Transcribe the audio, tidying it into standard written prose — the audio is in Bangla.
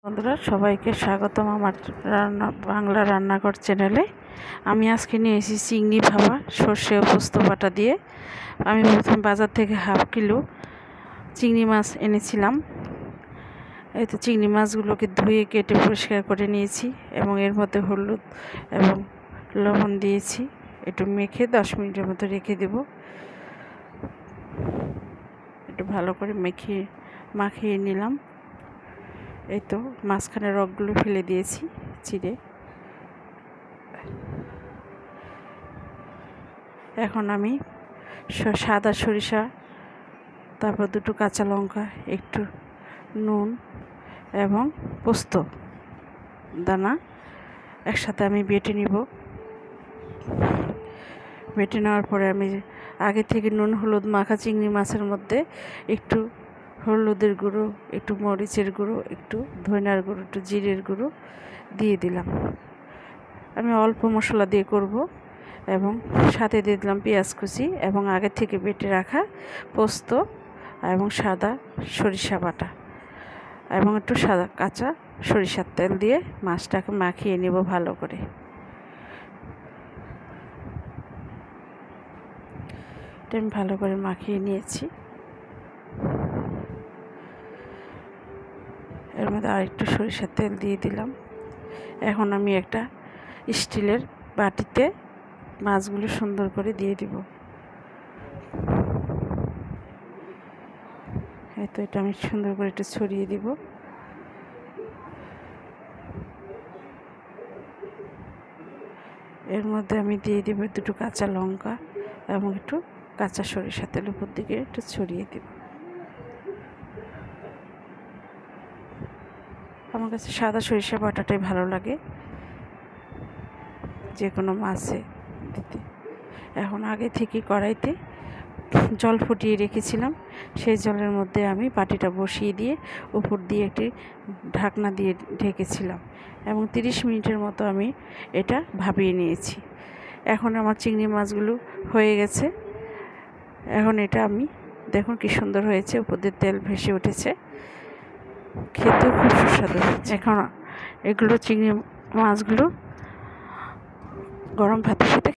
বন্ধুরা সবাইকে স্বাগতম আমার বাংলা রান্নাঘর চ্যানেলে। আমি আজকে নিয়ে এসেছি চিংড়ি ভাপা সর্ষে ও পোস্ত বাটা দিয়ে। আমি প্রথম বাজার থেকে হাফ কিলো চিংড়ি মাছ এনেছিলাম। এই তো চিংড়ি মাছগুলোকে ধুয়ে কেটে পরিষ্কার করে নিয়েছি এবং এর মধ্যে হলুদ এবং লবণ দিয়েছি। একটু মেখে 10 মিনিটের মতো রেখে দেব। একটু ভালো করে মাখিয়ে নিলাম। এই তো মাঝখানে রগগুলো ফেলে দিয়েছি চিড়ে। এখন আমি সাদা সরিষা, তারপর 2 কাঁচা লঙ্কা, একটু নুন এবং পোস্ত দানা একসাথে আমি বেটে নিব। বেটে নেওয়ার পরে আমি আগে থেকে নুন হলুদ মাখা চিংড়ি মাছের মধ্যে একটু হলুদের গুঁড়ো, একটু মরিচের গুঁড়ো, একটু ধনিয়ার গুঁড়ো, একটু জিরের গুঁড়ো দিয়ে দিলাম। আমি অল্প মশলা দিয়ে করব এবং সাথে দিয়ে দিলাম পেঁয়াজ কুচি এবং আগে থেকে বেটে রাখা পোস্ত এবং সাদা সরিষা বাটা এবং একটু সাদা কাঁচা সরিষার তেল দিয়ে মাছটাকে মাখিয়ে নেব ভালো করে। আমি ভালো করে মাখিয়ে নিয়েছি। এর মধ্যে আরেকটু সরিষার তেল দিয়ে দিলাম। এখন আমি একটা স্টিলের বাটিতে মাছগুলো সুন্দর করে দিয়ে দিব। এই তো এটা আমি সুন্দর করে একটু ছড়িয়ে দিব। এর মধ্যে আমি দিয়ে দিব 2 কাঁচা লঙ্কা এবং একটু কাঁচা সরিষার তেল উপর দিকে একটু ছড়িয়ে দিব। আমার কাছে সাদা সরিষা বাটাটাই ভালো লাগে যে কোনো মাছে দিতে। এখন আগে থেকে কড়াইতে জল ফুটিয়ে রেখেছিলাম, সেই জলের মধ্যে আমি বাটিটা বসিয়ে দিয়ে উপর দিয়ে একটি ঢাকনা দিয়ে ঢেকেছিলাম এবং 30 মিনিটের মতো আমি এটা ভাপিয়ে নিয়েছি। এখন আমার চিংড়ি মাছগুলো হয়ে গেছে। এখন এটা আমি দেখুন কি সুন্দর হয়েছে, উপর দিয়ে তেল ভেসে উঠেছে, খেতেও খুব সুস্বাদু হয়েছে। এখন এগুলো চিংড়ি মাছগুলো গরম ভাতের সাথে